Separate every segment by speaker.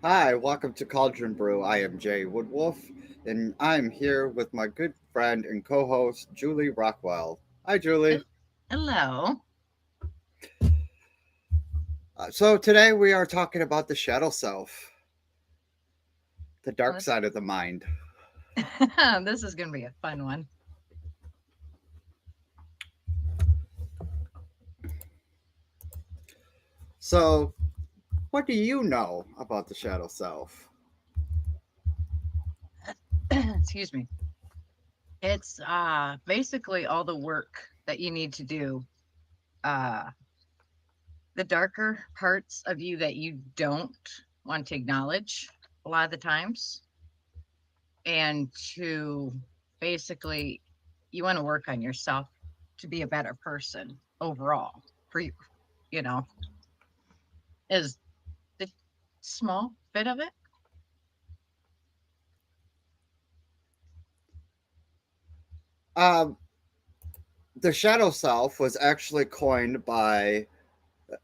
Speaker 1: Hi, welcome to Cauldron Brew. I am Jay Woodwolf, and I'm here with my good friend and co-host Julie Rockwell. Hi, Julie.
Speaker 2: Hello.
Speaker 1: So today we are talking about the shadow self, the
Speaker 2: Oh,
Speaker 1: dark side of the mind.
Speaker 2: this is going to be a fun one.
Speaker 1: So, what do you know about the shadow self?
Speaker 2: Excuse me. It's basically all the work that you need to do. Uh the darker parts of you that you don't want to acknowledge a lot of the times, and to basically you want to work on yourself to be a better person overall for you, you know, is the small bit of it.
Speaker 1: Um, the shadow self was actually coined by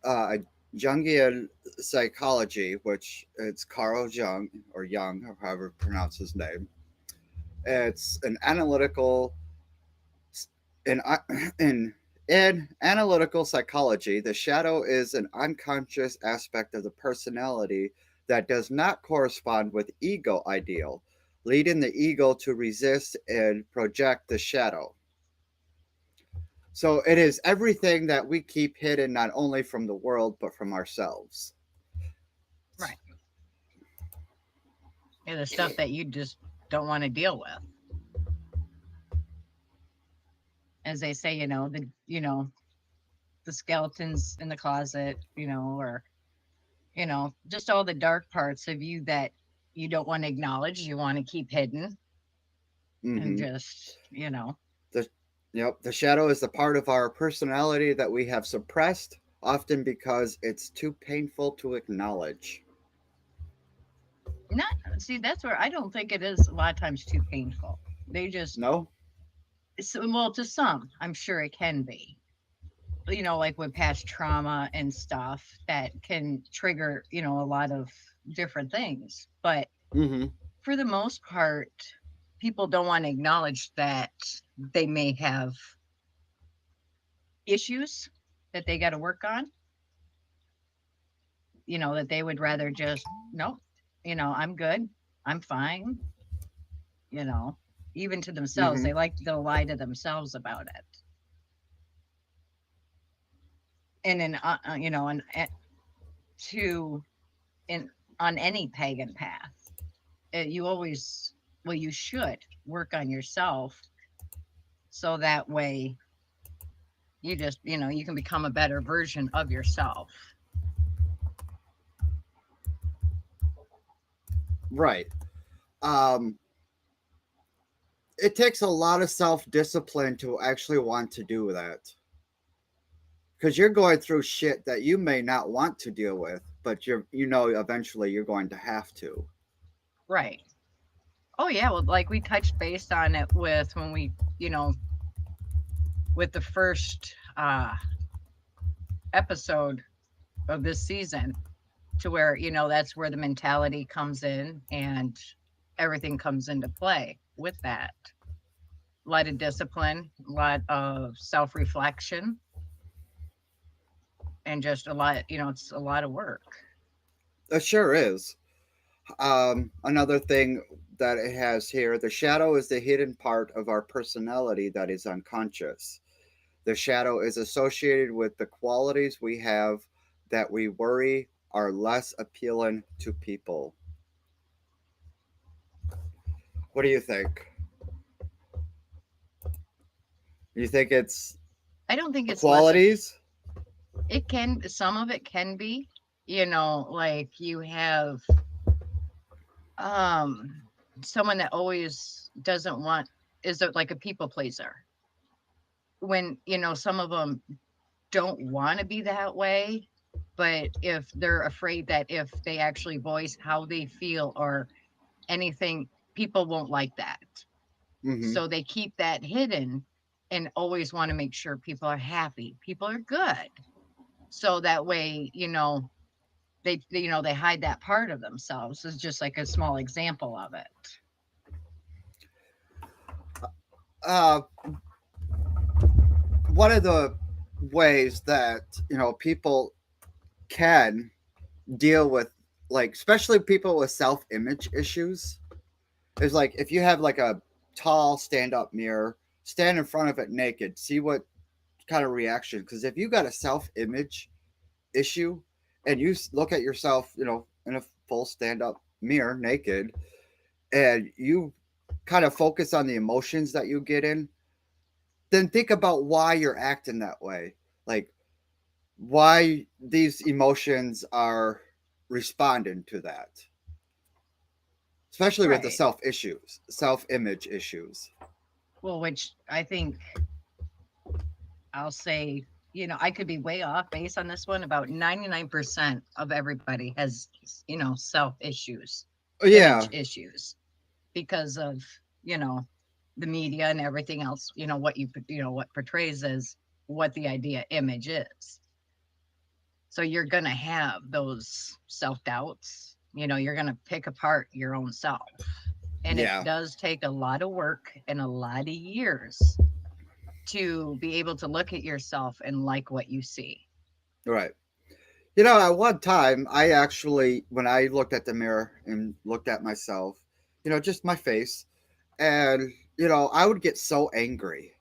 Speaker 1: uh, Jungian psychology, which it's Carl Jung or Jung, or however you pronounce his name. It's an analytical in in in analytical psychology. The shadow is an unconscious aspect of the personality that does not correspond with ego ideal, leading the ego to resist and project the shadow. So it is everything that we keep hidden not only from the world but from ourselves.
Speaker 2: Right. Yeah, the stuff that you just don't want to deal with. As they say, the skeletons in the closet, or just all the dark parts of you that you don't want to acknowledge, you want to keep hidden, and
Speaker 1: Mm-hmm.
Speaker 2: just,
Speaker 1: The the shadow is the part of our personality that we have suppressed, often because it's too painful to acknowledge.
Speaker 2: not see, that's where I don't think it is a lot of times too painful. They just,
Speaker 1: No.
Speaker 2: well, to some, I'm sure it can be. Like with past trauma and stuff that can trigger, a lot of different things. But
Speaker 1: Mm-hmm.
Speaker 2: for the most part, people don't want to acknowledge that they may have issues that they got to work on, that they would rather just, no, I'm good, I'm fine, you know, even to themselves.
Speaker 1: Mm-hmm.
Speaker 2: They like to lie to themselves about it. And then, to, in, on any pagan path, you always, well, you should work on yourself so that way you just, you can become a better version of yourself.
Speaker 1: Right. Um, it takes a lot of self discipline to actually want to do that. Because you're going through shit that you may not want to deal with, but eventually you're going to have to.
Speaker 2: Right. Oh yeah, well, like we touched base on it with when we, with the first episode of this season, to where, that's where the mentality comes in and everything comes into play with that. A lot of discipline, a lot of self-reflection, and just a lot, it's a lot of work.
Speaker 1: It sure is. Another thing that it has here, the shadow is the hidden part of our personality that is unconscious. The shadow is associated with the qualities we have that we worry are less appealing to people. What do you think? You think it's
Speaker 2: I don't think it's less.
Speaker 1: qualities?
Speaker 2: It can, some of it can be, like you have um someone that always doesn't want, is like a people pleaser, when some of them don't want to be that way, but if they're afraid that if they actually voice how they feel or anything, people won't like that,
Speaker 1: Mm-hmm.
Speaker 2: so they keep that hidden and always want to make sure people are happy, people are good, so that way, they hide that part of themselves is just like a small example of it.
Speaker 1: Uh, one of the ways that people can deal with, like, especially people with self-image issues, is like if you have like a tall stand-up mirror, stand in front of it naked, see what kind of reaction. Because if you got a self-image issue and you look at yourself, in a full stand-up mirror naked, and you kind of focus on the emotions that you get in, then think about why you're acting that way. Like, why these emotions are responding to that, especially with the
Speaker 2: Right.
Speaker 1: self-image issues.
Speaker 2: Well, which I think I'll say, I could be way off base on this one. About 99% of everybody has, self issues,
Speaker 1: Oh,
Speaker 2: image
Speaker 1: yeah.
Speaker 2: issues because of, you know, the media and everything else, what portrays as what the idea image is. So you're going to have those self doubts, you're going to pick apart your own self. And it
Speaker 1: Yeah.
Speaker 2: does take a lot of work and a lot of years to be able to look at yourself and like what you see.
Speaker 1: Right. At one time, I actually, when I looked at the mirror and looked at myself, just my face, and, I would get so angry.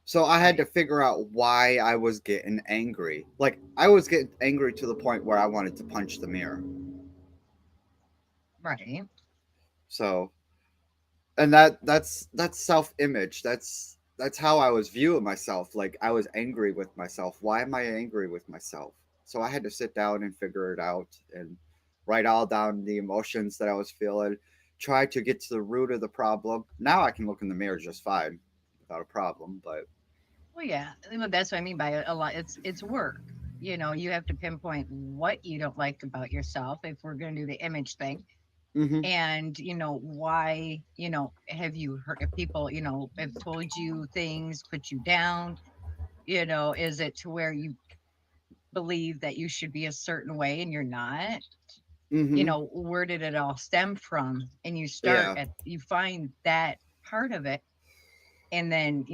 Speaker 1: So I had to
Speaker 2: Right.
Speaker 1: figure out why I was getting angry. Like, I was getting angry to the point where I wanted to punch the mirror.
Speaker 2: Right.
Speaker 1: So, and that's self-image. That's how I was viewing myself. Like, I was angry with myself. Why am I angry with myself? So I had to sit down and figure it out and write all down the emotions that I was feeling, try to get to the root of the problem. Now I can look in the mirror just fine without a problem. But
Speaker 2: Well, yeah, that's what I mean by a lot. It's work. You have to pinpoint what you don't like about yourself if we're going to do the image thing,
Speaker 1: mm-hmm,
Speaker 2: and why. Have you heard if people have told you things, put you down? Is it to where you believe that you should be a certain way and you're not?
Speaker 1: mm-hmm,
Speaker 2: Where did it all stem from? And
Speaker 1: yeah,
Speaker 2: you find that part of it. And then,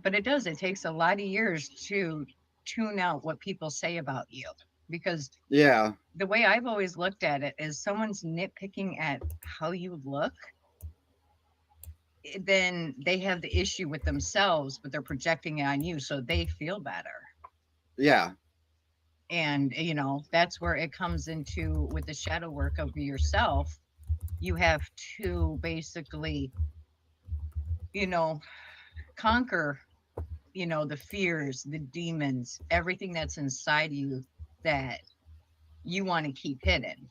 Speaker 2: but it takes a lot of years to tune out what people say about you. Because
Speaker 1: yeah,
Speaker 2: the way I've always looked at it is someone's nitpicking at how you look, then they have the issue with themselves, but they're projecting it on you so they feel better.
Speaker 1: yeah.
Speaker 2: And, that's where it comes into with the shadow work of yourself. You have to basically, you know, conquer the fears, the demons, everything that's inside you that you want to keep hidden.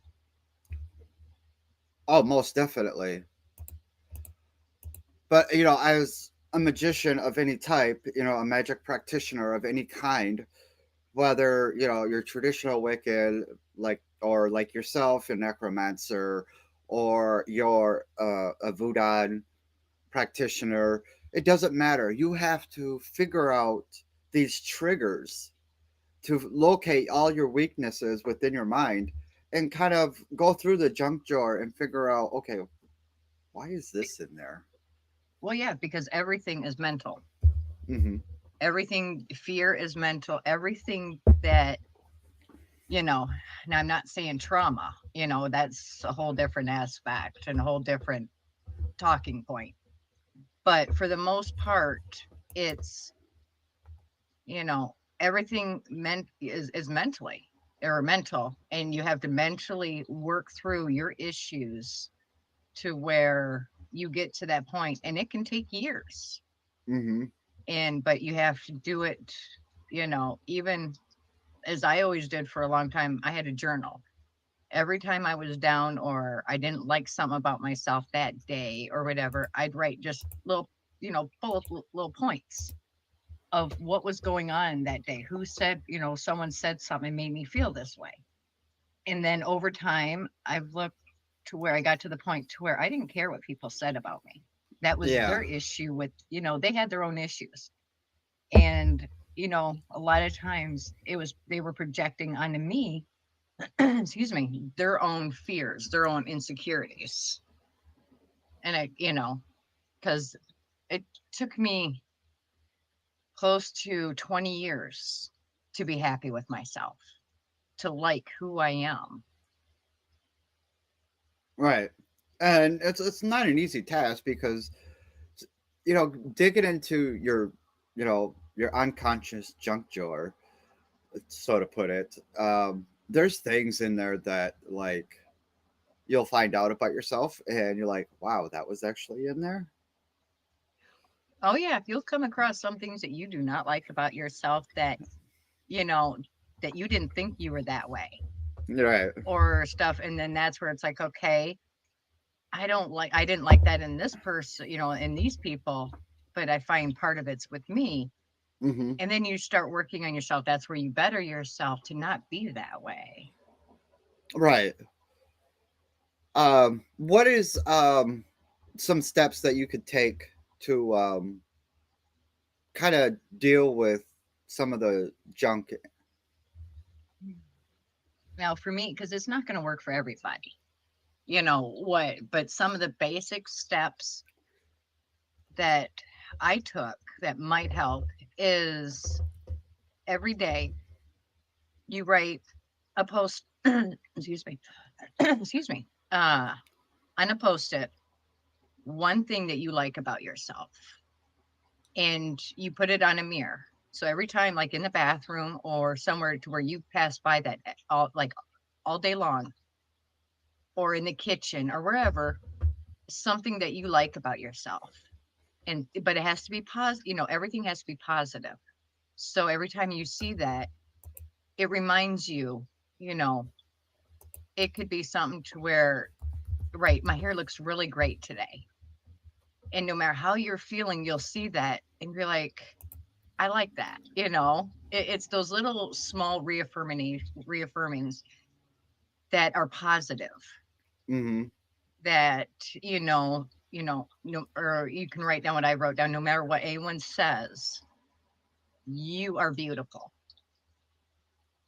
Speaker 1: Oh, most definitely. But as a magician of any type, a magic practitioner of any kind, whether you're traditional Wiccan, like, or like yourself, a necromancer, or you're a voodoo practitioner, it doesn't matter. You have to figure out these triggers to locate all your weaknesses within your mind and kind of go through the junk drawer and figure out, okay, why is this in there?
Speaker 2: Well, yeah, because everything is mental.
Speaker 1: Mm-hmm.
Speaker 2: Everything, fear is mental. Everything that, you know, now I'm not saying trauma, that's a whole different aspect and a whole different talking point. But for the most part, it's, everything is mentally or mental. And you have to mentally work through your issues to where you get to that point, and it can take years.
Speaker 1: Mm-hmm.
Speaker 2: But you have to do it, even as I always did for a long time. I had a journal every time I was down or I didn't like something about myself that day or whatever. I'd write just little, bullet little points of what was going on that day, who said, someone said something and made me feel this way. And then over time I've looked to where I got to the point to where I didn't care what people said about me. That was
Speaker 1: Yeah.
Speaker 2: their issue with, they had their own issues. And, a lot of times they were projecting onto me excuse me, their own fears, their own insecurities. And because it took me close to 20 years to be happy with myself, to like who I am.
Speaker 1: Right. And it's not an easy task because digging into your unconscious junk drawer, so to put it, there's things in there that like you'll find out about yourself and you're like, wow, that was actually in there.
Speaker 2: Oh, yeah, if you'll come across some things that you do not like about yourself you know, that you didn't think you were that way
Speaker 1: Right.
Speaker 2: or stuff. And then that's where it's like, okay, I didn't like that in this person, in these people, but I find part of it's with me.
Speaker 1: Mm-hmm.
Speaker 2: And then you start working on yourself. That's where you better yourself to not be that way.
Speaker 1: Right. What is some steps that you could take to kind of deal with some of the junk?
Speaker 2: Now, for me, because it's not going to work for everybody, you know what, but some of the basic steps that I took that might help is every day you write a post, excuse me, excuse me, on a post it, one thing that you like about yourself, and you put it on a mirror. So every time, like in the bathroom or somewhere to where you pass by that all day long, or in the kitchen or wherever, something that you like about yourself. And but it has to be positive, everything has to be positive. So every time you see that, it reminds you, you know, it could be something to where, right, my hair looks really great today. And no matter how you're feeling, you'll see that and you're like, I like that. It's those little small reaffirmings that are positive,
Speaker 1: Mm-hmm.
Speaker 2: that, no, or you can write down what I wrote down. No matter what anyone says, you are beautiful.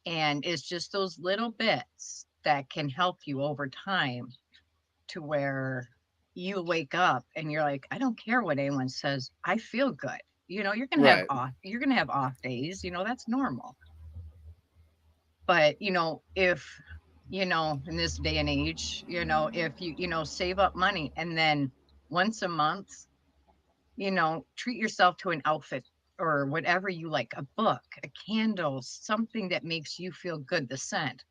Speaker 2: And it's just those little bits that can help you over time to where you wake up and you're like, I don't care what anyone says. I feel good.
Speaker 1: Right.
Speaker 2: You're going to have off days, that's normal. But, if, in this day and age, if you, save up money and then once a month, treat yourself to an outfit or whatever you like, a book, a candle, something that makes you feel good, the scent.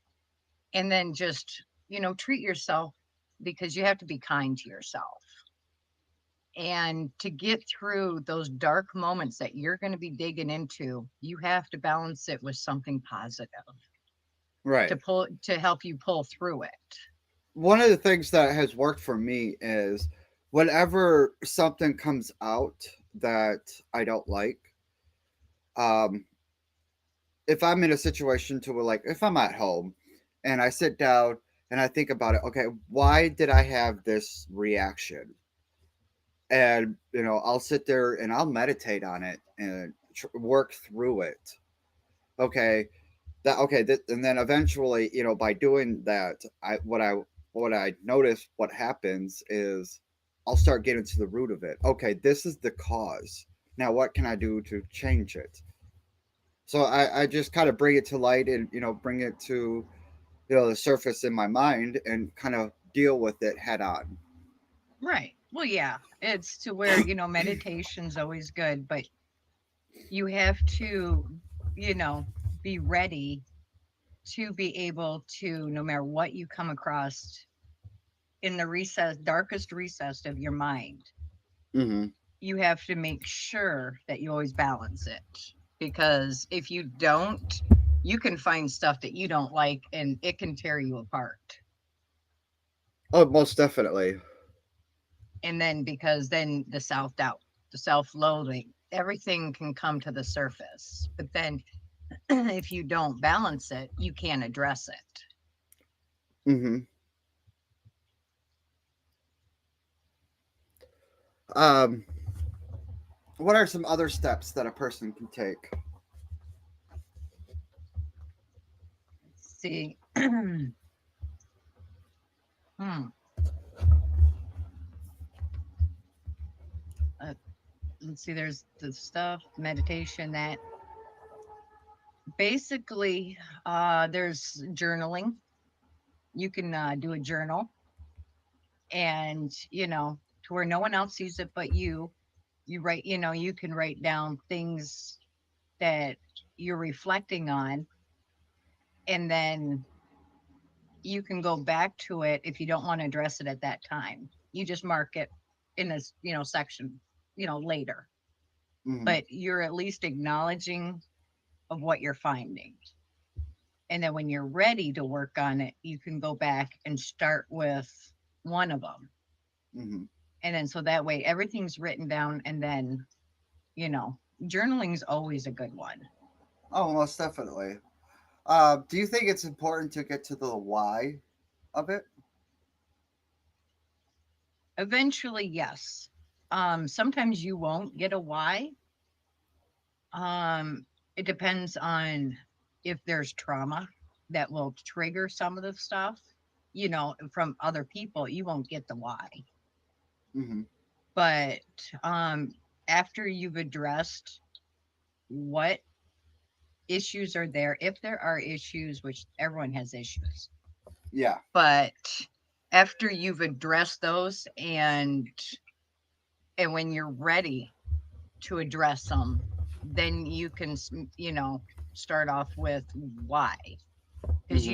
Speaker 2: And then just, treat yourself, because you have to be kind to yourself. And to get through those dark moments that you're going to be digging into, you have to balance it with something positive
Speaker 1: Right.
Speaker 2: to help you pull through it.
Speaker 1: One of the things that has worked for me is whenever something comes out that I don't like, um, if I'm in a situation to where, like, if I'm at home and I sit down and I think about it, okay, why did I have this reaction? And I'll sit there and I'll meditate on it and work through it. Okay, and then eventually, by doing that, I notice what happens is I'll start getting to the root of it. Okay, this is the cause. Now what can I do to change it? So I just kind of bring it to light and bring it to the surface in my mind and kind of deal with it head on.
Speaker 2: Right. Well, yeah, it's to where, meditation's always good, but you have to, you know, be ready to be able to, no matter what you come across in the darkest recess of your mind,
Speaker 1: Mm-hmm.
Speaker 2: you have to make sure that you always balance it. Because if you don't, you can find stuff that you don't like and it can tear you apart.
Speaker 1: Oh, most definitely.
Speaker 2: And then because then the self doubt, the self loathing, everything can come to the surface. But then if you don't balance it, you can't address it.
Speaker 1: Mm-hmm. Um, what are some other steps that a person can take?
Speaker 2: See. Hmm. Uh, let's see. There's the stuff meditation that basically there's journaling. You can do a journal, and to where no one else sees it but you write, you can write down things that you're reflecting on, and then you can go back to it if you don't want to address it at that time. You just mark it in this, section, later.
Speaker 1: Hmm.
Speaker 2: But you're at least acknowledging of what you're finding. And then when you're ready to work on it, you can go back and start with one of them.
Speaker 1: Hmm.
Speaker 2: And then so that way everything's written down, and then, you know, journaling's always a good one.
Speaker 1: Oh, most definitely. Do you think it's important to get to the why of it?
Speaker 2: Eventually, yes. Sometimes you won't get a why. It depends on if there's trauma that will trigger some of the stuff, from other people. You won't get the why.
Speaker 1: Hmm.
Speaker 2: But um, after you've addressed what issues are there, if there are issues, which everyone has issues,
Speaker 1: Yeah.
Speaker 2: but after you've addressed those, and when you're ready to address them, then you can, start off with why, because
Speaker 1: Hmm.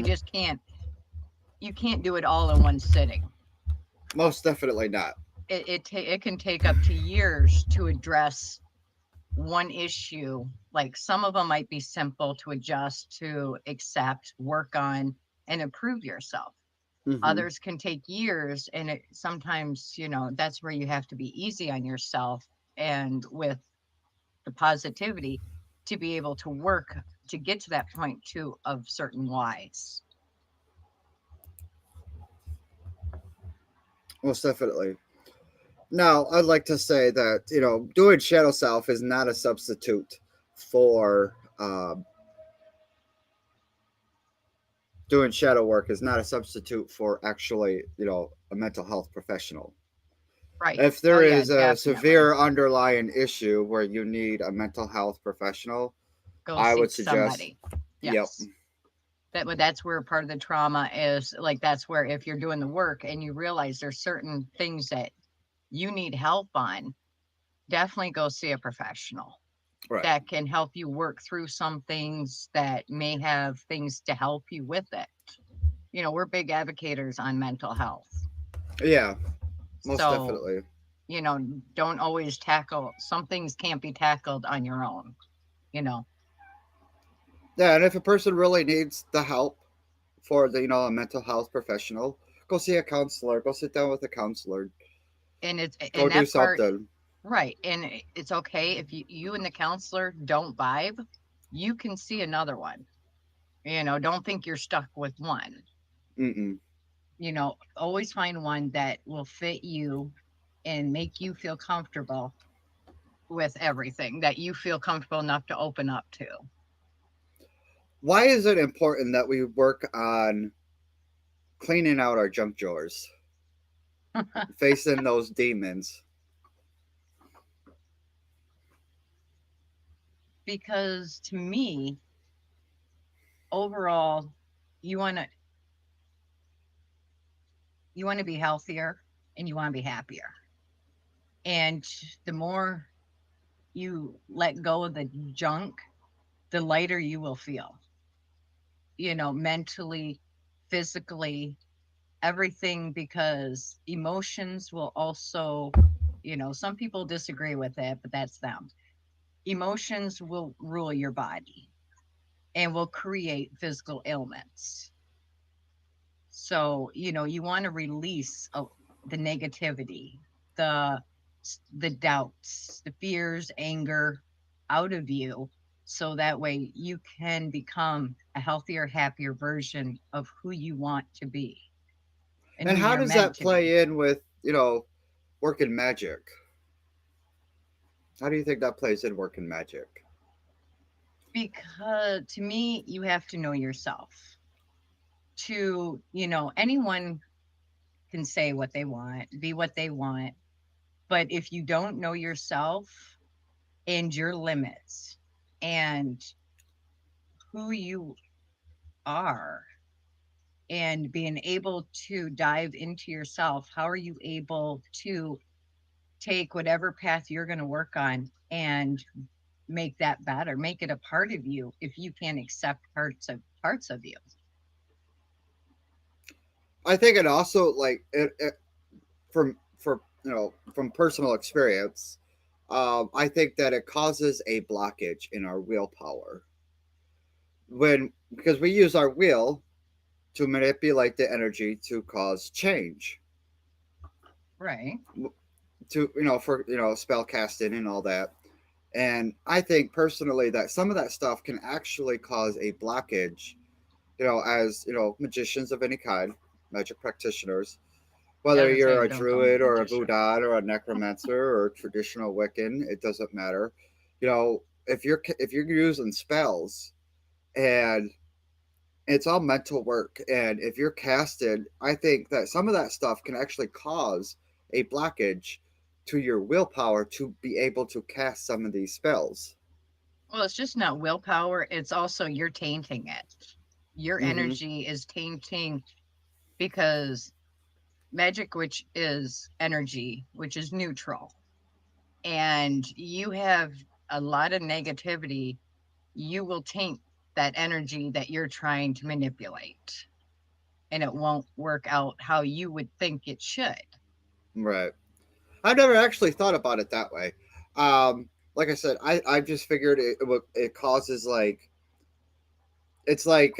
Speaker 2: you can't do it all in one sitting.
Speaker 1: Most definitely not.
Speaker 2: It can take up to years to address one issue. Like, some of them might be simple to adjust, to accept, work on, and improve yourself.
Speaker 1: Hmm.
Speaker 2: Others can take years, and sometimes, that's where you have to be easy on yourself, and with the positivity, to be able to work to get to that point too of certain whys.
Speaker 1: Most definitely. Now, I'd like to say that doing shadow self is not a substitute for doing shadow work is not a substitute for actually a mental health professional.
Speaker 2: Right.
Speaker 1: If
Speaker 2: Oh
Speaker 1: there
Speaker 2: yeah,
Speaker 1: is a
Speaker 2: definitely.
Speaker 1: severe underlying issue where you need a mental health professional,
Speaker 2: Go
Speaker 1: I would
Speaker 2: seek
Speaker 1: suggest,
Speaker 2: somebody.
Speaker 1: yep.
Speaker 2: Yes. That's where part of the trauma is. Like, that's where, if you're doing the work and you realize there's certain things that you need help on, definitely go see a professional
Speaker 1: Right.
Speaker 2: that can help you work through some things, that may have things to help you with it. We're big advocates on mental health.
Speaker 1: Yeah, most
Speaker 2: So,
Speaker 1: definitely.
Speaker 2: you know, don't always tackle some things, can't be tackled on your own, you know.
Speaker 1: Yeah, and if a person really needs the help for a mental health professional, go see a counselor. Go sit down with a counselor.
Speaker 2: And it's
Speaker 1: Go
Speaker 2: and
Speaker 1: do
Speaker 2: that part,
Speaker 1: something.
Speaker 2: right. And it's okay if you and the counselor don't vibe, you can see another one. Don't think you're stuck with one.
Speaker 1: Mm-mm.
Speaker 2: Always find one that will fit you and make you feel comfortable with everything, that you feel comfortable enough to open up to.
Speaker 1: Why is it important that we work on cleaning out our junk drawers, facing those demons?
Speaker 2: Because to me, overall, you want to be healthier, and you want to be happier. And the more you let go of the junk, the lighter you will feel, mentally, physically, everything. Because emotions will also, some people disagree with it, but that's them. Emotions will rule your body and will create physical ailments. So, you want to release the negativity, the the doubts, the fears, anger out of you, so that way you can become a healthier, happier version of who you want to be and
Speaker 1: And
Speaker 2: who
Speaker 1: how
Speaker 2: you're
Speaker 1: does
Speaker 2: meant
Speaker 1: that
Speaker 2: to be.
Speaker 1: play in with working magic? How do you think that plays in working magic?
Speaker 2: Because to me, you have to know yourself to, anyone can say what they want, be what they want. But if you don't know yourself and your limits and who you are, and being able to dive into yourself, how are you able to take whatever path you're going to work on and make that better, make it a part of you if you can accept parts of you?
Speaker 1: I think it also like it from from personal experience. I think that it causes a blockage in our willpower when because we use our will to manipulate the energy to cause change,
Speaker 2: Right.
Speaker 1: to for spell casting and all that. And I think personally that some of that stuff can actually cause a blockage, as magicians of any kind, magic practitioners,
Speaker 2: Yeah, I
Speaker 1: whether
Speaker 2: was gonna
Speaker 1: you're
Speaker 2: say,
Speaker 1: a
Speaker 2: don't call me a
Speaker 1: druid or a
Speaker 2: magician.
Speaker 1: Voodoo or a necromancer or a traditional Wiccan, it doesn't matter. If you're using spells and it's all mental work, and if you're casted, I think that some of that stuff can actually cause a blockage to your willpower to be able to cast some of these spells.
Speaker 2: Well, it's just not willpower, it's also you're tainting it. Your
Speaker 1: Mm-hmm.
Speaker 2: energy is tainting because magic, which is energy, which is neutral, and you have a lot of negativity, you will taint that energy that you're trying to manipulate, and it won't work out how you would think it should.
Speaker 1: Right. I've never actually thought about it that way. Like I said, I just figured it causes like it's like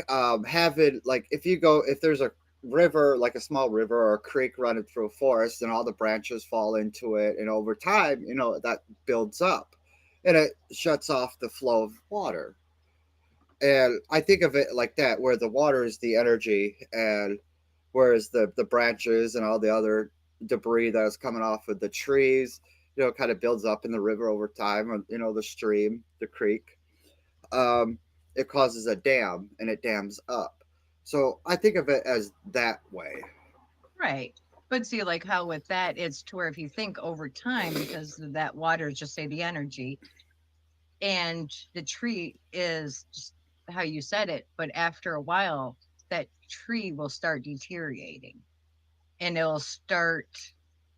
Speaker 1: having like if there's a river, like a small river or a creek running through a forest, and all the branches fall into it, and over time that builds up and it shuts off the flow of water. And I think of it like that, where the water is the energy, and whereas the branches and all the other debris that is coming off of the trees, kind of builds up in the river over time, or the stream, the creek. um, it causes a dam and it dams up. So I think of it as that way.
Speaker 2: Right. But see, like how with that, it's to where if you think over time, because that water is just say the energy, and the tree is just how you said it, but after a while, that tree will start deteriorating, and it'll start,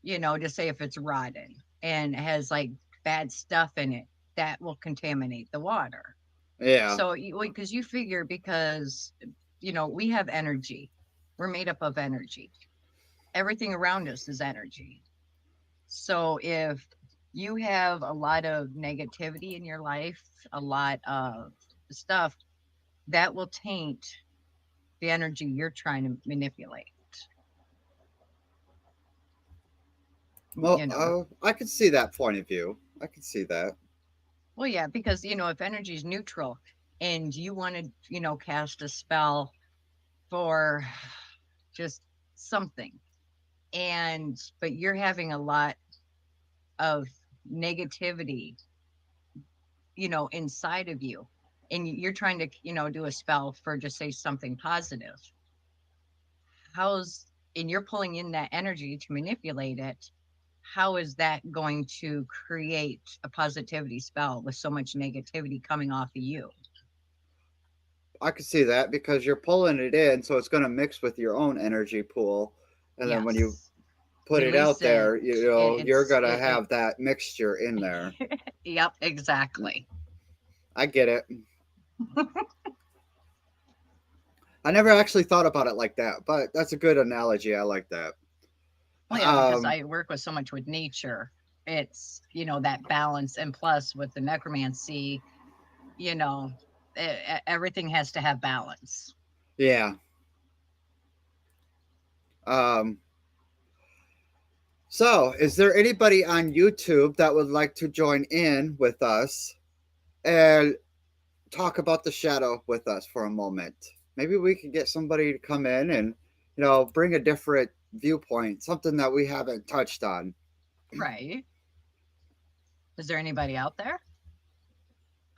Speaker 2: to say if it's rotten and has like bad stuff in it, that will contaminate the water.
Speaker 1: Yeah,
Speaker 2: So, because you figure, because, we have energy, we're made up of energy, everything around us is energy. So, if you have a lot of negativity in your life, a lot of stuff, that will taint the energy you're trying to manipulate,
Speaker 1: well,
Speaker 2: you know.
Speaker 1: I could see that point of view. I could see that.
Speaker 2: Well, yeah, because, if energy is neutral and you want to, cast a spell for just something, but you're having a lot of negativity, inside of you, and you're trying to, do a spell for just say something positive. How's And you're pulling in that energy to manipulate it. How is that going to create a positivity spell with so much negativity coming off of you?
Speaker 1: I could see that because you're pulling it in, so it's going to mix with your own energy pool, and then when you
Speaker 2: Yes.
Speaker 1: put it
Speaker 2: Release
Speaker 1: out
Speaker 2: it.
Speaker 1: there,
Speaker 2: And
Speaker 1: you're
Speaker 2: it's
Speaker 1: going to
Speaker 2: it
Speaker 1: have that mixture in there.
Speaker 2: yep, exactly.
Speaker 1: I get it. I never actually thought about it like that, but that's a good analogy. I like that.
Speaker 2: Well, yeah, because
Speaker 1: Um,
Speaker 2: I work with so much with nature. It's, that balance, and plus with the necromancy, you know, everything has to have balance.
Speaker 1: yeah. Um, So, is there anybody on YouTube that would like to join in with us and talk about the shadow with us for a moment? Maybe we can get somebody to come in and, bring a different viewpoint, something that we haven't touched on.
Speaker 2: Right. Is there anybody out there?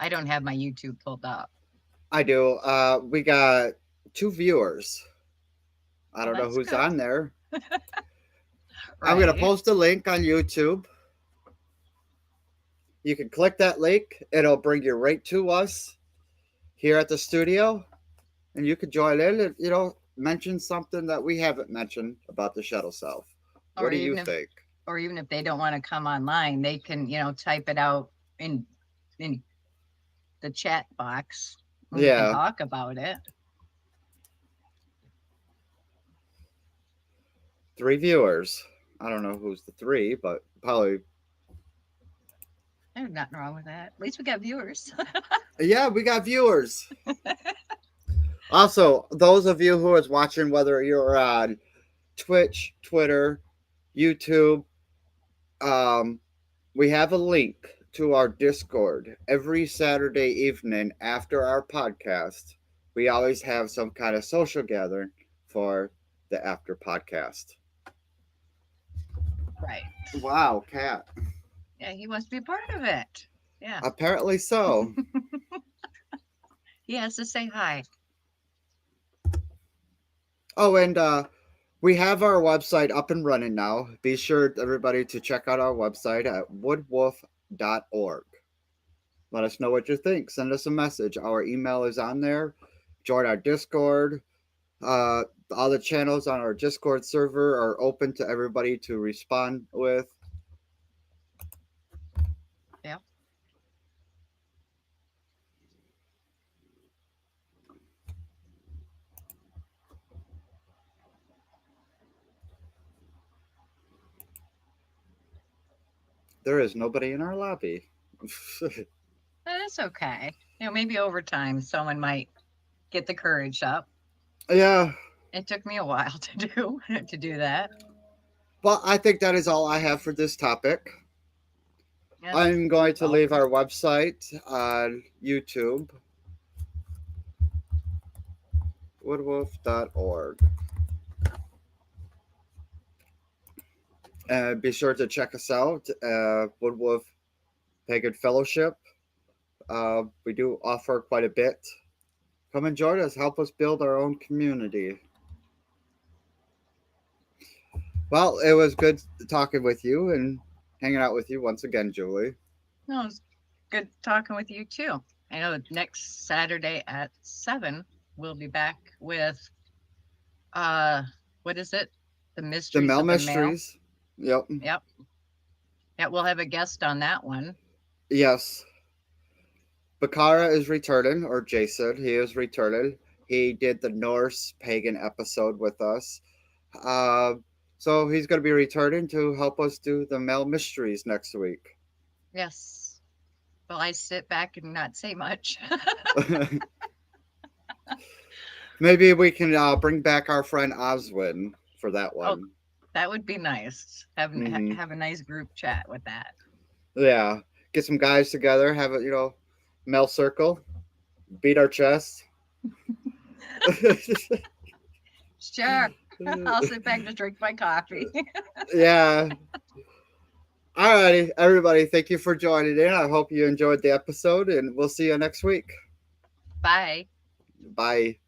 Speaker 2: I don't have my YouTube pulled up.
Speaker 1: I do. We got two viewers. I
Speaker 2: Well,
Speaker 1: don't know
Speaker 2: that's
Speaker 1: who's
Speaker 2: good.
Speaker 1: on there. I'm going to
Speaker 2: Right.
Speaker 1: post a link on YouTube. You can click that link, it'll bring you right to us here at the studio, and you could join in and, mention something that we haven't mentioned about the shuttle self. What
Speaker 2: Or
Speaker 1: do you
Speaker 2: even if
Speaker 1: think?
Speaker 2: or even if they don't want to come online, they can, type it out in the chat box and we can
Speaker 1: Yeah,
Speaker 2: talk about it.
Speaker 1: three viewers. I don't know who's the three, but probably.
Speaker 2: There's nothing wrong with that. At least we got viewers.
Speaker 1: Yeah, we got viewers. Also, those of you who is watching, whether you're on Twitch, Twitter, YouTube, um, we have a link to our Discord every Saturday evening after our podcast. We always have some kind of social gathering for the after podcast.
Speaker 2: Right.
Speaker 1: Wow, cat.
Speaker 2: Yeah, he wants to be a part of it. Yeah.
Speaker 1: Apparently so.
Speaker 2: He has to say hi.
Speaker 1: Oh, and we have our website up and running now. Be sure, everybody, to check out our website at woodwolf.org. Let us know what you think. Send us a message. Our email is on there. Join our Discord. All the channels on our Discord server are open to everybody to respond with.
Speaker 2: Yeah.
Speaker 1: There is nobody in our lobby.
Speaker 2: That's okay. Maybe over time someone might get the courage up.
Speaker 1: Yeah,
Speaker 2: It took me a while to do to do that.
Speaker 1: well, I think that is all I have for this topic.
Speaker 2: Yes.
Speaker 1: I'm going to
Speaker 2: All
Speaker 1: leave
Speaker 2: for
Speaker 1: our website on YouTube, woodwolf.org. Be sure to check us out, Woodwolf Pagan Fellowship. We do offer quite a bit. Come and join us. Help us build our own community. Well, it was good talking with you and hanging out with you once again, Julie.
Speaker 2: no, it was good talking with you too. I know next Saturday at 7 we'll be back with uh what is it? The
Speaker 1: The
Speaker 2: mysteries
Speaker 1: Mel
Speaker 2: of the mail.
Speaker 1: Mysteries. Yep.
Speaker 2: Yep. Yeah, we'll have a guest on that one.
Speaker 1: Yes. Bakara is returning, or Jason. He is returning. He did the Norse pagan episode with us. Uh, so he's going to be returning to help us do the Mel Mysteries next week.
Speaker 2: Yes. Well, I sit back and not say much.
Speaker 1: Maybe we can bring back our friend Oswin for that
Speaker 2: Oh,
Speaker 1: one.
Speaker 2: that would be nice.
Speaker 1: Hmm.
Speaker 2: Have a nice group chat with that.
Speaker 1: Yeah, get some guys together, have a Mel circle, beat our chest.
Speaker 2: Sure. I'll sit back to drink my coffee.
Speaker 1: Yeah. Alrighty, everybody. Thank you for joining in. I hope you enjoyed the episode, and we'll see you next week.
Speaker 2: Bye.
Speaker 1: Bye.